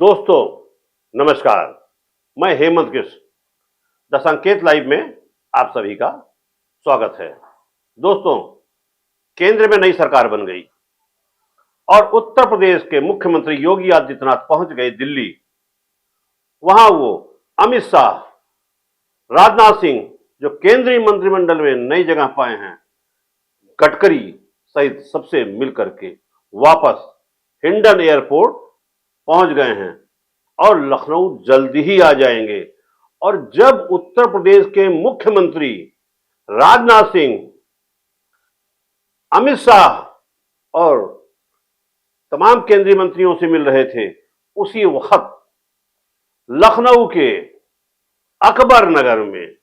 दोस्तों नमस्कार, मैं हेमंत कृष्ण द संकेत लाइव में आप सभी का स्वागत है। दोस्तों, केंद्र में नई सरकार बन गई और उत्तर प्रदेश के मुख्यमंत्री योगी आदित्यनाथ पहुंच गए दिल्ली। वहां वो अमित शाह, राजनाथ सिंह जो केंद्रीय मंत्रिमंडल में नई जगह पाए हैं, गडकरी सहित सबसे मिलकर के वापस हिंडन एयरपोर्ट पहुंच गए हैं और लखनऊ जल्दी ही आ जाएंगे। और जब उत्तर प्रदेश के मुख्यमंत्री राजनाथ सिंह, अमित शाह और तमाम केंद्रीय मंत्रियों से मिल रहे थे, उसी वक्त लखनऊ के अकबर नगर में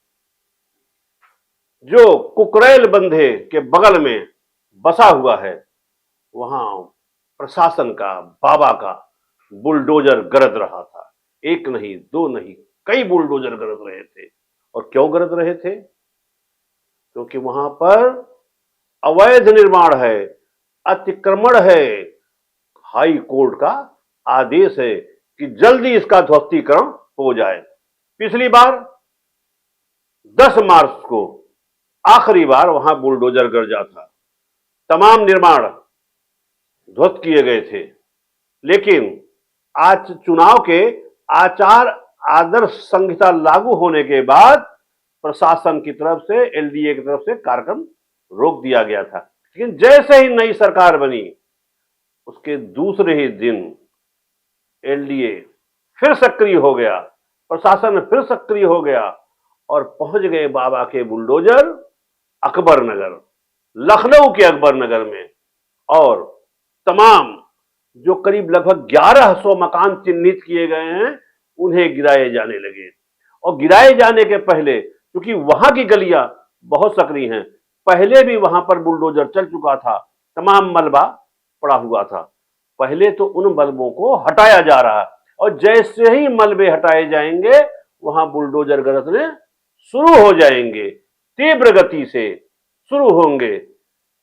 जो कुकरेल बंधे के बगल में बसा हुआ है, वहां प्रशासन का, बाबा का बुलडोजर गरज रहा था। एक नहीं, दो नहीं, कई बुलडोजर गरज रहे थे। और क्यों गरज रहे थे? क्योंकि वहां पर अवैध निर्माण है, अतिक्रमण है। हाई कोर्ट का आदेश है कि जल्दी इसका ध्वस्तीकरण हो जाए। पिछली बार 10 मार्च को आखिरी बार वहां बुलडोजर गरजा था। तमाम निर्माण ध्वस्त किए गए थे, लेकिन आज चुनाव के आचार आदर्श संहिता लागू होने के बाद प्रशासन की तरफ से, एलडीए की तरफ से कार्यक्रम रोक दिया गया था। लेकिन जैसे ही नई सरकार बनी, उसके दूसरे ही दिन एलडीए फिर सक्रिय हो गया, प्रशासन फिर सक्रिय हो गया और पहुंच गए बाबा के बुलडोजर अकबर नगर, लखनऊ के अकबर नगर में। और तमाम जो करीब लगभग 1100 मकान चिन्हित किए गए हैं, उन्हें गिराए जाने लगे। और गिराए जाने के पहले, क्योंकि वहां की गलियां बहुत सक्रिय हैं, पहले भी वहां पर बुलडोजर चल चुका था, तमाम मलबा पड़ा हुआ था। पहले तो उन मलबों को हटाया जा रहा है और जैसे ही मलबे हटाए जाएंगे, वहां बुलडोजर गरजने शुरू हो जाएंगे, तीव्र गति से शुरू होंगे।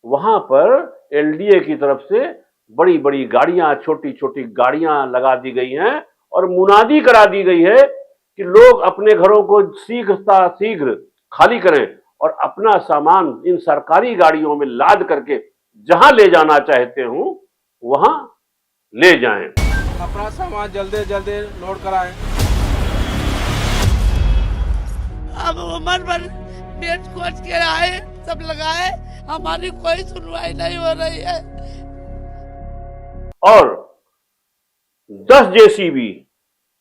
वहां पर एलडीए की तरफ से बड़ी बड़ी गाड़ियां, छोटी छोटी गाड़ियां लगा दी गई हैं और मुनादी करा दी गई है कि लोग अपने घरों को शीघ्र खाली करें और अपना सामान इन सरकारी गाड़ियों में लाद करके जहां ले जाना चाहते हो वहां ले जाएं। अपना सामान जल्दी जल्दी लोड कराएं। अब उम्र भर बेच खोज के आए, सब लगाए, हमारी कोई सुनवाई नहीं हो रही है। और 10 जेसीबी,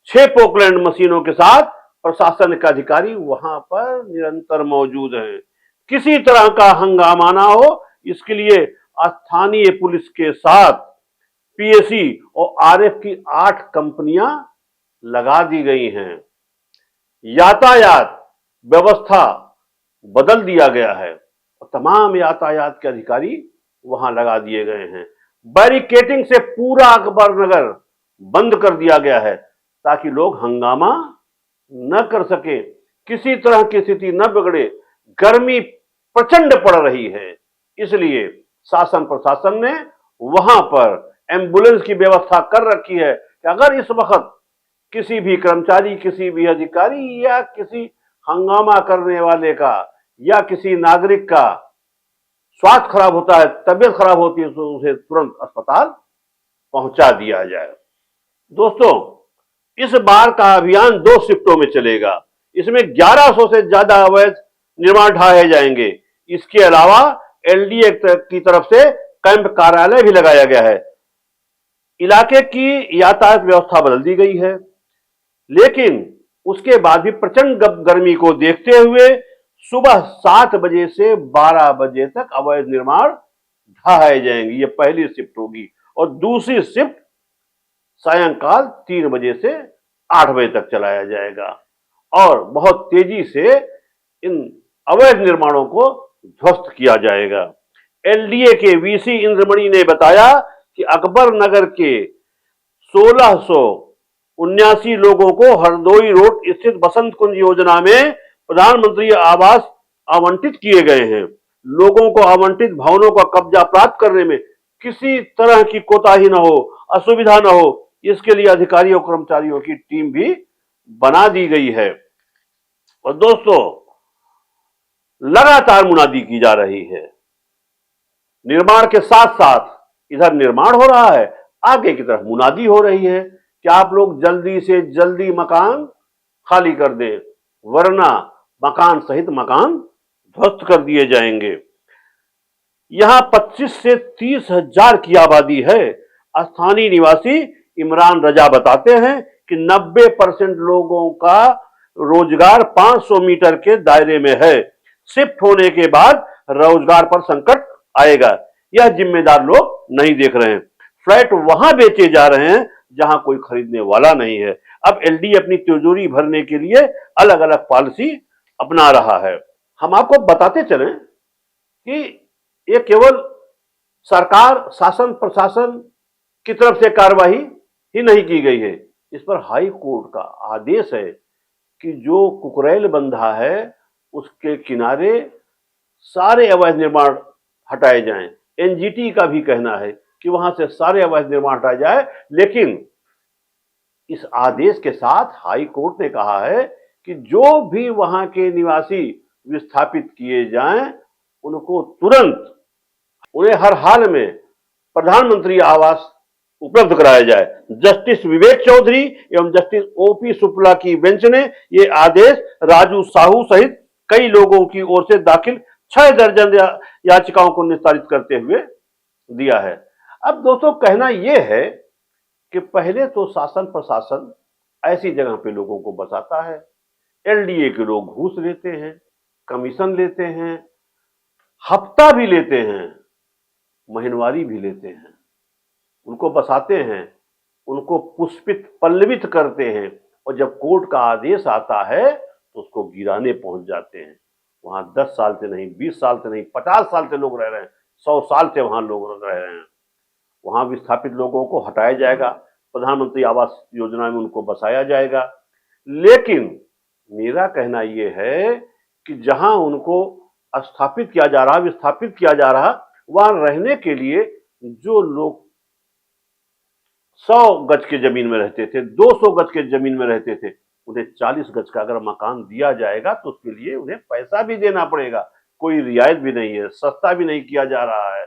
6 पोकलैंड मशीनों के साथ प्रशासन के अधिकारी वहां पर निरंतर मौजूद हैं। किसी तरह का हंगामा ना हो, इसके लिए स्थानीय पुलिस के साथ पीएसी और आरएफ की 8 कंपनियां लगा दी गई हैं। यातायात व्यवस्था बदल दिया गया है और तमाम यातायात के अधिकारी वहां लगा दिए गए हैं। बैरिकेटिंग से पूरा अकबर नगर बंद कर दिया गया है ताकि लोग हंगामा न कर सके, किसी तरह की स्थिति न बिगड़े। गर्मी प्रचंड पड़ रही है, इसलिए शासन प्रशासन ने वहां पर एम्बुलेंस की व्यवस्था कर रखी है कि अगर इस वक्त किसी भी कर्मचारी, किसी भी अधिकारी या किसी हंगामा करने वाले का या किसी नागरिक का स्वास्थ्य खराब होता है, तबीयत खराब होती है, तो उसे तुरंत अस्पताल पहुंचा दिया जाए। दोस्तों, इस बार का अभियान 2 शिफ्टों में चलेगा। इसमें 1100 से ज्यादा अवैध निर्माण ढाए जाएंगे। इसके अलावा एलडीए की तरफ से कैंप कार्यालय भी लगाया गया है। इलाके की यातायात व्यवस्था बदल दी गई है, लेकिन उसके बाद भी प्रचंड गर्मी को देखते हुए सुबह 7 बजे से 12 बजे तक अवैध निर्माण ढहाए जाएंगे। ये पहली शिफ्ट होगी और दूसरी शिफ्ट सायंकाल 3 बजे से 8 बजे तक चलाया जाएगा और बहुत तेजी से इन अवैध निर्माणों को ध्वस्त किया जाएगा। एलडीए के वीसी इंद्रमणि ने बताया कि अकबर नगर के 1679 लोगों को हरदोई रोड स्थित बसंत कुंज योजना में प्रधानमंत्री आवास आवंटित किए गए हैं। लोगों को आवंटित भवनों का कब्जा प्राप्त करने में किसी तरह की कोताही न हो, असुविधा न हो, इसके लिए अधिकारियों और कर्मचारियों की टीम भी बना दी गई है। और दोस्तों, लगातार मुनादी की जा रही है। निर्माण के साथ साथ इधर निर्माण हो रहा है, आगे की तरफ मुनादी हो रही है कि आप लोग जल्दी से जल्दी मकान खाली कर दें, वरना मकान सहित मकान ध्वस्त कर दिए जाएंगे। यहां 25 से 30 हजार की आबादी है। स्थानीय निवासी इमरान रजा बताते हैं कि 90% लोगों का रोजगार 500 मीटर के दायरे में है। शिफ्ट होने के बाद रोजगार पर संकट आएगा, यह जिम्मेदार लोग नहीं देख रहे हैं। फ्लैट वहां बेचे जा रहे हैं जहां कोई खरीदने वाला नहीं है। अब एलडी अपनी तिजोरी भरने के लिए अलग अलग पॉलिसी अपना रहा है। हम आपको बताते चलें कि ये केवल सरकार, शासन, प्रशासन की तरफ से कार्रवाई ही नहीं की गई है, इस पर हाई कोर्ट का आदेश है कि जो कुकरेल बंधा है उसके किनारे सारे अवैध निर्माण हटाए जाएं। एनजीटी का भी कहना है कि वहां से सारे अवैध निर्माण हटाए जाए, लेकिन इस आदेश के साथ हाई कोर्ट ने कहा है कि जो भी वहां के निवासी विस्थापित किए जाएं, उनको तुरंत, उन्हें हर हाल में प्रधानमंत्री आवास उपलब्ध कराया जाए। जस्टिस विवेक चौधरी एवं जस्टिस ओपी शुक्ला की बेंच ने यह आदेश राजू साहू सहित कई लोगों की ओर से दाखिल 6 दर्जन याचिकाओं को निस्तारित करते हुए दिया है। अब दोस्तों, कहना यह है कि पहले तो शासन प्रशासन ऐसी जगह पे लोगों को बसाता है, एलडीए के लोग घूस लेते हैं, कमीशन लेते हैं, हफ्ता भी लेते हैं, महीनवारी भी लेते हैं, उनको बसाते हैं, उनको पुष्पित पल्लवित करते हैं, और जब कोर्ट का आदेश आता है तो उसको गिराने पहुंच जाते हैं। वहां 10 साल से नहीं, 20 साल से नहीं, 50 साल से लोग रह रहे हैं, 100 साल से वहां लोग रह रहे हैं। वहां विस्थापित लोगों को हटाया जाएगा, प्रधानमंत्री आवास योजना में उनको बसाया जाएगा। लेकिन मेरा कहना यह है कि जहां उनको स्थापित किया जा रहा, विस्थापित किया जा रहा, वहां रहने के लिए जो लोग 100 गज के जमीन में रहते थे, 200 गज के जमीन में रहते थे, उन्हें 40 गज का अगर मकान दिया जाएगा तो उसके लिए उन्हें पैसा भी देना पड़ेगा। कोई रियायत भी नहीं है, सस्ता भी नहीं किया जा रहा है।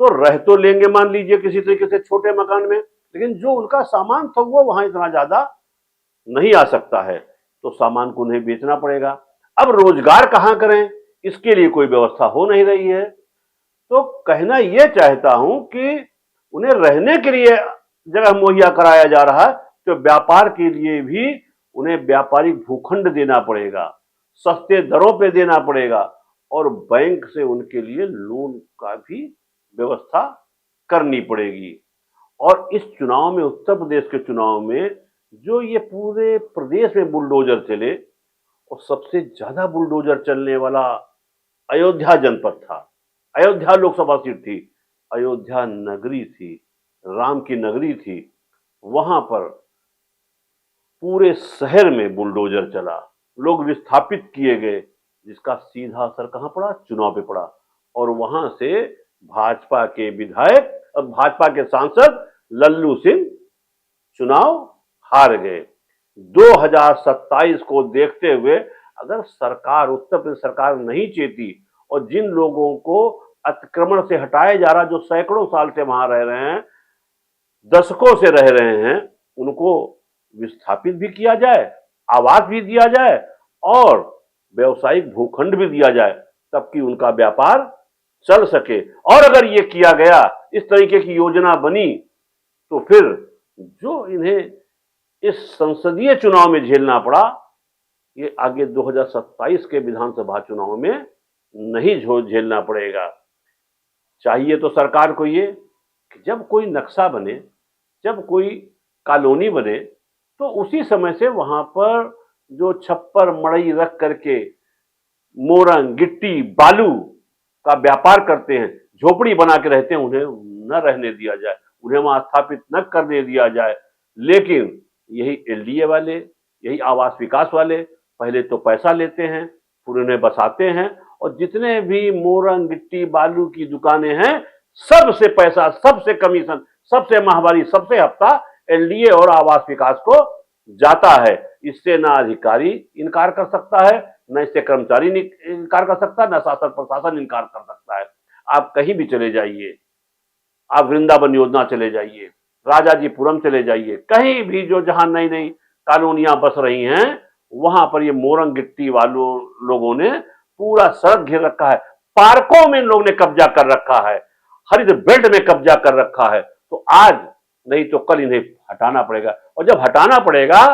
तो रह तो लेंगे मान लीजिए किसी तरीके से छोटे मकान में, लेकिन जो उनका सामान था वो वहां इतना ज्यादा नहीं आ सकता है, तो सामान को उन्हें बेचना पड़ेगा। अब रोजगार कहां करें, इसके लिए कोई व्यवस्था हो नहीं रही है। तो कहना यह चाहता हूं कि उन्हें रहने के लिए जगह मुहैया कराया जा रहा है, तो व्यापार के लिए भी उन्हें व्यापारिक भूखंड देना पड़ेगा, सस्ते दरों पे देना पड़ेगा, और बैंक से उनके लिए लोन का भी व्यवस्था करनी पड़ेगी। और इस चुनाव में, उत्तर प्रदेश के चुनाव में, जो ये पूरे प्रदेश में बुलडोजर चले, और सबसे ज्यादा बुलडोजर चलने वाला अयोध्या जनपद था। अयोध्या लोकसभा सीट थी, अयोध्या नगरी थी, राम की नगरी थी। वहां पर पूरे शहर में बुलडोजर चला, लोग विस्थापित किए गए, जिसका सीधा असर कहां पड़ा, चुनाव पे पड़ा। और वहां से भाजपा के विधायक और भाजपा के सांसद लल्लू सिंह चुनाव हार गए। 2027 को देखते हुए अगर सरकार, उत्तर प्रदेश सरकार नहीं चेती, और जिन लोगों को अतिक्रमण से हटाया जा रहा, जो सैकड़ों साल से वहां रह रहे हैं, दशकों से रह रहे हैं, उनको विस्थापित भी किया जाए, आवास भी दिया जाए, और व्यवसायिक भूखंड भी दिया जाए, तब कि उनका व्यापार चल सके। और अगर ये किया गया, इस तरीके की योजना बनी, तो फिर जो इन्हें इस संसदीय चुनाव में झेलना पड़ा, ये आगे 2027 के विधानसभा चुनाव में नहीं झेलना पड़ेगा। चाहिए तो सरकार को ये कि जब कोई नक्शा बने, जब कोई कॉलोनी बने, तो उसी समय से वहां पर जो छप्पर मड़ई रख करके मोरंग, गिट्टी, बालू का व्यापार करते हैं, झोपड़ी बना के रहते हैं, उन्हें न रहने दिया जाए, उन्हें वहां स्थापित न करने दिया जाए। लेकिन यही एलडीए वाले, यही आवास विकास वाले पहले तो पैसा लेते हैं, फिर उन्हें बसाते हैं, और जितने भी मोरंग, गिट्टी, बालू की दुकानें हैं, सबसे पैसा, सबसे कमीशन, सबसे माहवारी, सबसे हफ्ता एलडीए और आवास विकास को जाता है। इससे ना अधिकारी इनकार कर सकता है, न इससे कर्मचारी इनकार कर सकता है, न शासन प्रशासन इनकार कर सकता है। आप कहीं भी चले जाइए, आप वृंदावन योजना चले जाइए, राजाजीपुरम चले जाइए, कहीं भी जो जहां नई नई कॉलोनियां बस रही हैं वहां पर ये मोरंग गिट्टी वालों लोगों ने पूरा सड़क घेर रखा है, पार्कों में इन लोगों ने कब्जा कर रखा है, हरित बेल्ट में कब्जा कर रखा है। तो आज नहीं तो कल इन्हें हटाना पड़ेगा, और जब हटाना पड़ेगा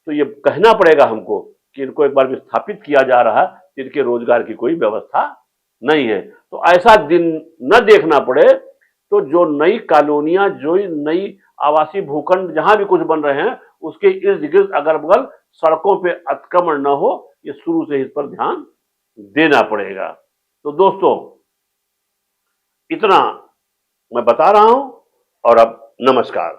तो ये कहना पड़ेगा हमको कि इनको एक बार विस्थापित किया जा रहा है, इनके रोजगार की कोई व्यवस्था नहीं है। तो ऐसा दिन न देखना पड़े, तो जो नई कॉलोनियां, जो नई आवासीय भूखंड जहां भी कुछ बन रहे हैं उसके इर्द गिर्द अगल बगल सड़कों पे अतिक्रमण न हो, ये शुरू से इस पर ध्यान देना पड़ेगा। तो दोस्तों, इतना मैं बता रहा हूं और अब नमस्कार।